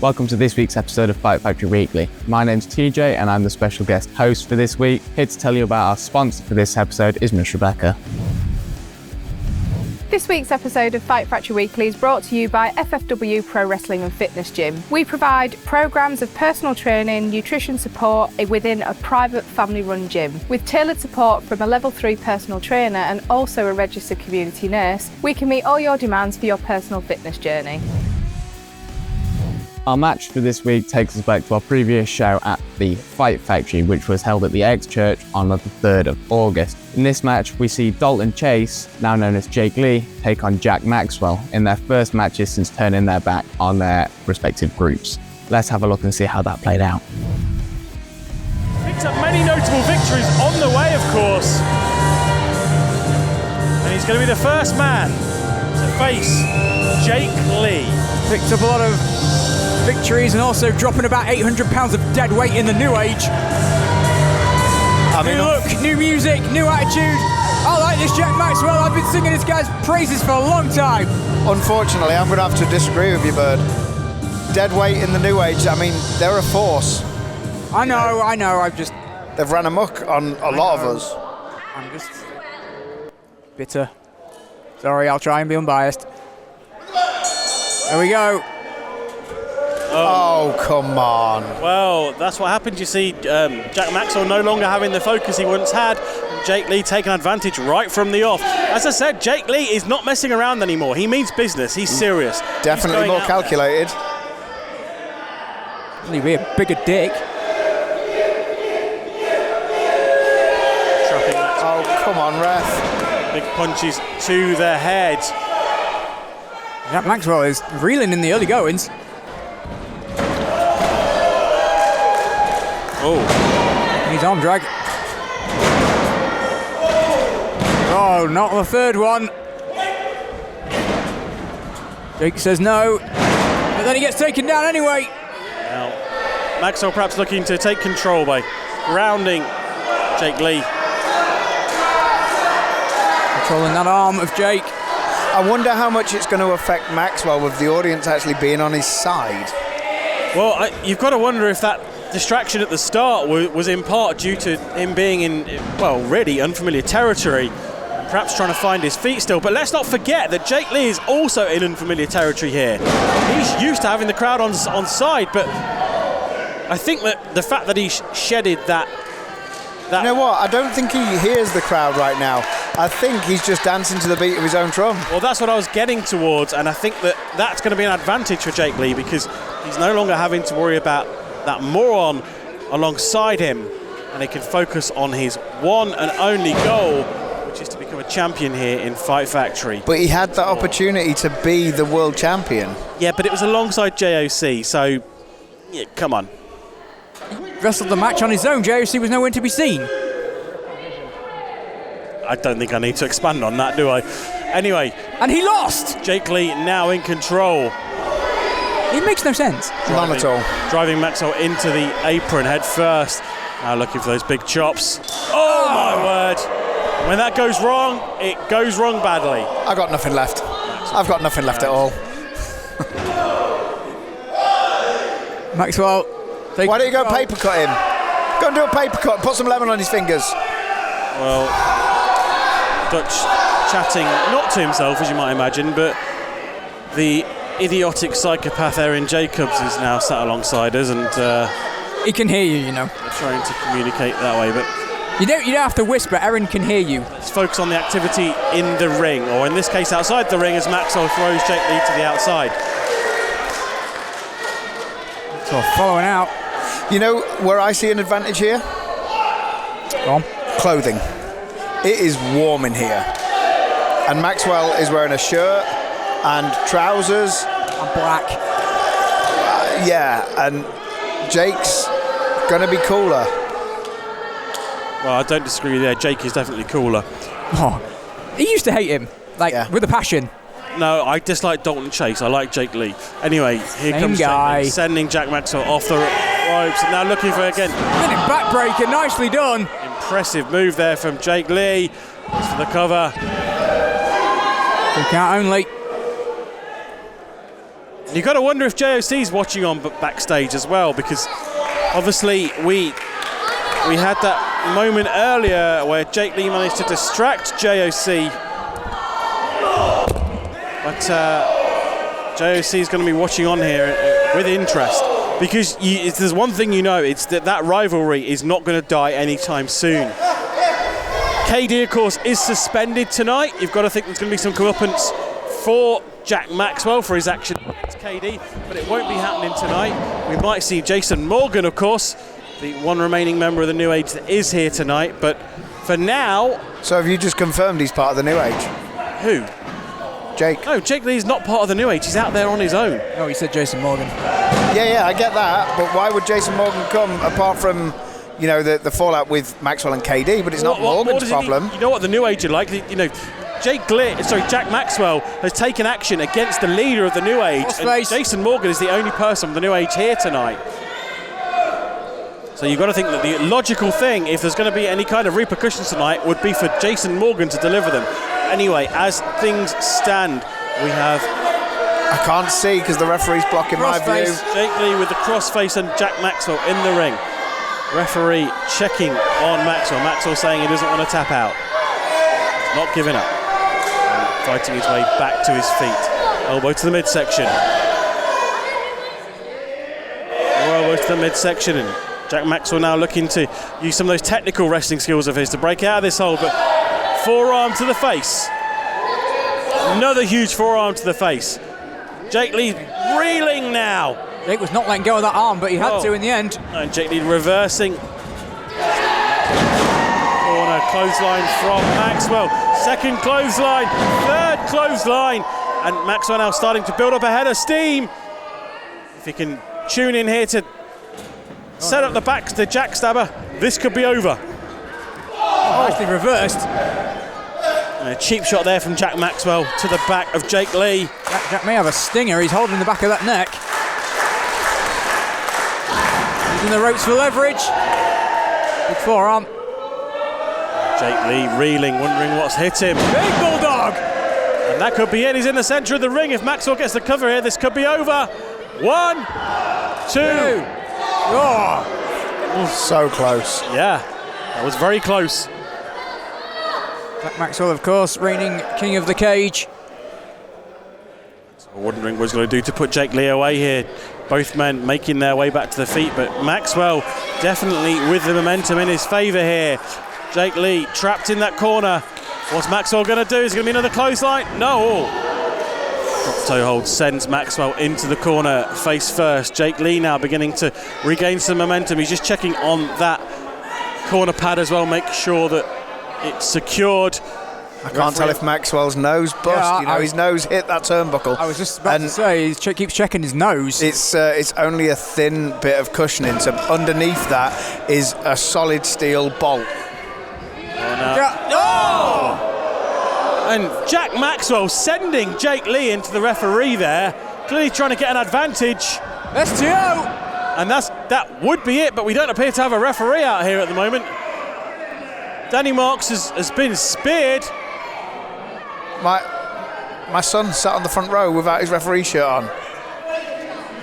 Welcome to this week's episode of Fight Factory Weekly. My name's TJ and I'm the special guest host for this week. Here to tell you about our sponsor for this episode is Miss Rebecca. This week's episode of Fight Factory Weekly is brought to you by FFW Pro Wrestling and Fitness Gym. We provide programmes of personal training, nutrition support within a private family-run gym. With tailored support from a level 3 personal trainer and also a registered community nurse, we can meet all your demands for your personal fitness journey. Our match for this week takes us back to our previous show at the Fight Factory, which was held at the Eggs Church on the 3rd of August. In this match, we see Dalton Chase, now known as Jake Lee, take on Jack Maxwell in their first matches since turning their back on their respective groups. Let's have a look and see how that played out. Picked up many notable victories on the way, of course. And he's going to be the first man to face Jake Lee. Picked up a lot of victories and also dropping about 800 pounds of dead weight in the new age. New look, new music, new attitude. I like this Jack Maxwell. I've been singing this guy's praises for a long time. Unfortunately, I'm going to have to disagree with you, Bird. Dead weight in the new age, I mean, they're a force. I know, They've ran amok on a lot of us. I'm just bitter. Sorry, I'll try and be unbiased. There we go. Oh, come on. Well, that's what happened. You see, Jack Maxwell no longer having the focus he once had. Jake Lee taking advantage right from the off. As I said, Jake Lee is not messing around anymore. He means business. He's serious. Definitely more calculated. He'll be a bigger dick. Oh, come on, ref. Big punches to the head. Jack Maxwell is reeling in the early goings. Oh. He's on drag. Oh, not the third one. Jake says no, but then he gets taken down anyway. Now, Maxwell perhaps looking to take control by grounding Jake Lee. Controlling that arm of Jake. I wonder how much it's going to affect Maxwell with the audience actually being on his side. Well, you've got to wonder if that distraction at the start was in part due to him being in, well, really unfamiliar territory, perhaps trying to find his feet still. But let's not forget that Jake Lee is also in unfamiliar territory here. He's used to having the crowd on side, but I think that the fact that he shedded that... You know what? I don't think he hears the crowd right now. I think he's just dancing to the beat of his own drum. Well, that's what I was getting towards, and I think that that's going to be an advantage for Jake Lee because he's no longer having to worry about that moron alongside him, and he can focus on his one and only goal, which is to become a champion here in Fight Factory. But he had that opportunity to be the world champion. Yeah, but it was alongside JOC, so yeah, come on. Wrestled the match on his own. JOC was nowhere to be seen. I don't think I need to expand on that, do I? Anyway. And he lost! Jake Lee now in control. It makes no sense. None at all. Driving Maxwell into the apron head first. Now looking for those big chops. Oh my word. When that goes wrong, it goes wrong badly. I got nothing left. I've got nothing left at all. Maxwell. Why don't you go paper cut him? Go and do a paper cut. Put some lemon on his fingers. Well, Dutch chatting, not to himself as you might imagine, but the idiotic psychopath Erin Jacobs is now sat alongside us, and he can hear you, you know. Trying to communicate that way, but you don't have to whisper. Erin can hear you. Let's focus on the activity in the ring, or in this case outside the ring, as Maxwell throws Jake Lee to the outside. So following out. You know where I see an advantage here? Go on. Clothing. It is warm in here, and Maxwell is wearing a shirt and trousers and black. Yeah, and Jake's gonna be cooler. Well, I don't disagree there. Jake is definitely cooler. Oh, he used to hate him, with a passion. No, I dislike Dalton Chase. I like Jake Lee. Anyway, here Same comes guy. Jake Lee, sending Jack Maxwell off the ropes. Now looking for again. Backbreaker, nicely done. Impressive move there from Jake Lee. That's for the cover. Kick out only. You've got to wonder if JOC's watching on backstage as well, because obviously we had that moment earlier where Jake Lee managed to distract JOC, but JOC is going to be watching on here with interest, because if there's one thing you know, it's that rivalry is not going to die anytime soon. KD, of course, is suspended tonight. You've got to think there's going to be some comeuppance for Jack Maxwell for his action against KD, but it won't be happening tonight. We might see Jason Morgan, of course, the one remaining member of the New Age that is here tonight, but for now... So have you just confirmed he's part of the New Age? Who? Jake. No, Jake Lee's not part of the New Age. He's out there on his own. No, he said Jason Morgan. Yeah, I get that, but why would Jason Morgan come apart from, you know, the fallout with Maxwell and KD? But it's not Morgan's problem. You know what the New Age are like? You know, Jack Maxwell has taken action against the leader of the New Age, and Jason Morgan is the only person from the New Age here tonight. So you've got to think that the logical thing, if there's going to be any kind of repercussions tonight, would be for Jason Morgan to deliver them. Anyway, as things stand, we have... I can't see because the referee's blocking my view. Jake Lee with the crossface and Jack Maxwell in the ring. Referee checking on Maxwell. Maxwell saying he doesn't want to tap out. He's not giving up. And fighting his way back to his feet. Elbow to the midsection. More elbow to the midsection, and Jack Maxwell now looking to use some of those technical wrestling skills of his to break out of this hold, but forearm to the face. Another huge forearm to the face. Jake Lee reeling now. Jake was not letting go of that arm, but he had to in the end. And Jake Lee reversing. Corner clothesline from Maxwell. Second clothesline, third clothesline. And Maxwell now starting to build up a head of steam. If he can tune in here to set up the back to the Jack Stabber, this could be over. Nicely reversed. And a cheap shot there from Jack Maxwell to the back of Jake Lee. Jack may have a stinger. He's holding the back of that neck. Using the ropes for leverage. Big forearm. Jake Lee reeling, wondering what's hit him. Big bulldog! And that could be it. He's in the centre of the ring. If Maxwell gets the cover here, this could be over. 1, 2. Oh. So close. Yeah, that was very close. Jack Maxwell, of course, reigning king of the cage. So wondering what he's going to do to put Jake Lee away here. Both men making their way back to the feet, but Maxwell definitely with the momentum in his favour here. Jake Lee trapped in that corner. What's Maxwell going to do? Is it going to be another clothesline? No. Drop toe hold sends Maxwell into the corner face first. Jake Lee now beginning to regain some momentum. He's just checking on that corner pad as well, make sure that it's secured. I can't tell if Maxwell's nose bust. His nose hit that turnbuckle. I was just about to say, he keeps checking his nose. It's only a thin bit of cushioning, so underneath that is a solid steel bolt. And Jack Maxwell sending Jake Lee into the referee there, clearly trying to get an advantage. S02! And that would be it, but we don't appear to have a referee out here at the moment. Danny Marks has been speared. My son sat on the front row without his referee shirt on.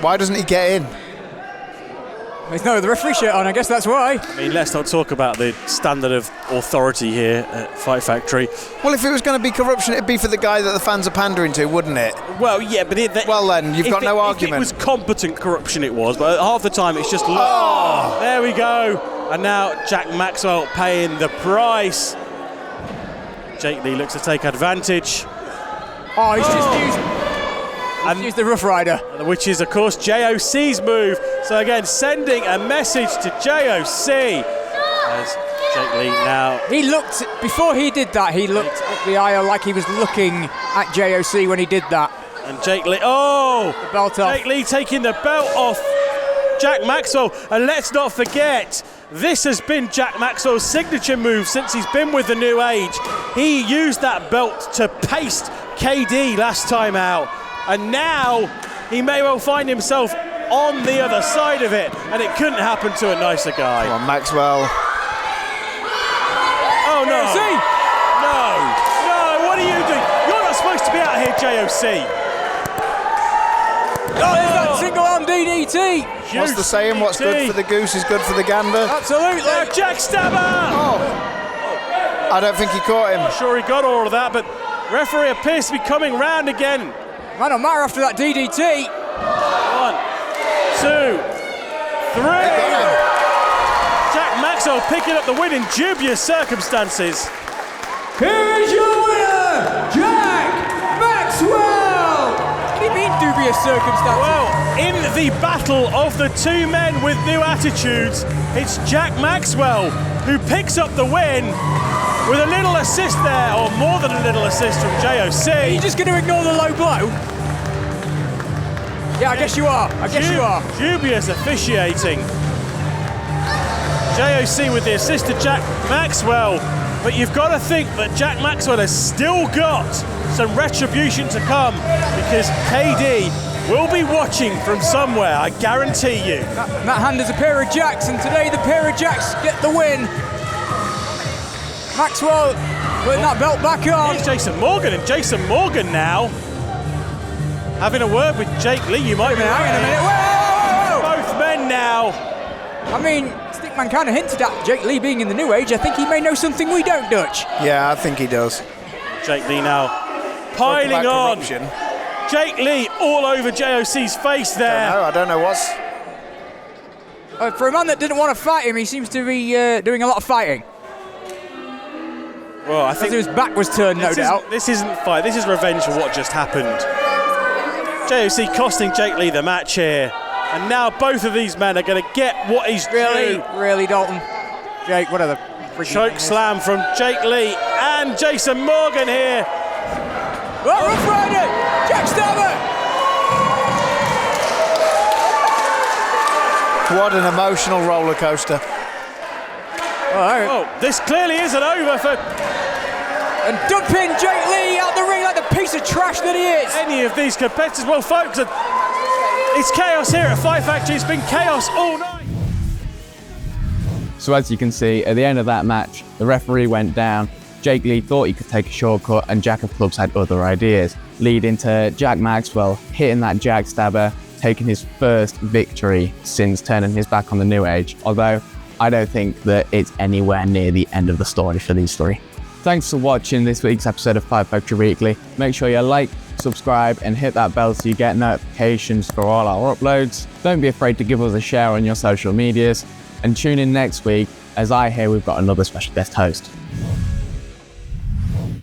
Why doesn't he get in? He's no the referee shirt on, I guess that's why. I mean, let's not talk about the standard of authority here at Fight Factory. Well, if it was going to be corruption, it'd be for the guy that the fans are pandering to, wouldn't it? Well, yeah, but then you've got no argument. If it was competent corruption, it was, but half the time it's just there we go. And now Jack Maxwell paying the price. Jake Lee looks to take advantage. Oh, he's just used the Rough Rider. Which is, of course, JOC's move. So again, sending a message to JOC. As Jake Lee now... He looked, before he did that, he looked at the aisle like he was looking at JOC when he did that. And Jake Lee, the belt off. Jake Lee taking the belt off Jack Maxwell. And let's not forget, this has been Jack Maxwell's signature move since he's been with the New Age. He used that belt to paste KD last time out. And now he may well find himself on the other side of it. And it couldn't happen to a nicer guy. Come on, Maxwell. Oh, no. JOC! No, what are you doing? You're not supposed to be out here, JOC. Oh, there's that single arm DDT. What's the saying? What's good for the goose is good for the gander. Absolutely. Jack Stabber! Oh. I don't think he caught him. I'm sure he got all of that, but referee appears to be coming round again. Man on matter after that DDT. 1, 2, 3. Jack Maxwell picking up the win in dubious circumstances. Here is your winner, Jack Maxwell! What do you mean dubious circumstances? Well, in the battle of the two men with new attitudes, it's Jack Maxwell who picks up the win with a little assist there, or more than a little assist from JOC. Are you just going to ignore the low blow? Yeah, I guess you are. You are. Dubious officiating. JOC with the assist to Jack Maxwell. But you've got to think that Jack Maxwell has still got some retribution to come, because KD will be watching from somewhere, I guarantee you. That hand is a pair of jacks, and today the pair of jacks get the win. Maxwell putting that belt back on. Here's Jason Morgan, and Jason Morgan now having a word with Jake Lee. You might be hang on a minute. Whoa! Both men now. I mean, Stickman kind of hinted at Jake Lee being in the new age. I think he may know something we don't, Dutch. Yeah, I think he does. Jake Lee now piling on. Corruption. Jake Lee all over JOC's face there. I don't know what's... For a man that didn't want to fight him, he seems to be doing a lot of fighting. Well, I think his back was turned, no doubt. This isn't fight. This is revenge for what just happened. JOC costing Jake Lee the match here. And now both of these men are going to get what is due. Really, Dalton? Jake, what are the freaking... Choke slam from Jake Lee and Jason Morgan here. Oh, Rough Rider! Jack Stabber! What an emotional roller coaster. Oh, this clearly isn't over for... And dumping Jake Lee out the ring like the piece of trash that he is. Any of these competitors. Well, folks, it's chaos here at Fight Factory. It's been chaos all night. So as you can see, at the end of that match, the referee went down. Jake Lee thought he could take a shortcut, and Jack of Clubs had other ideas, leading to Jack Maxwell hitting that Jack Stabber, taking his first victory since turning his back on the New Age. Although, I don't think that it's anywhere near the end of the story for these three. Thanks for watching this week's episode of Fight Factory Weekly. Make sure you like, subscribe, and hit that bell so you get notifications for all our uploads. Don't be afraid to give us a share on your social medias, and tune in next week as I hear we've got another special guest host.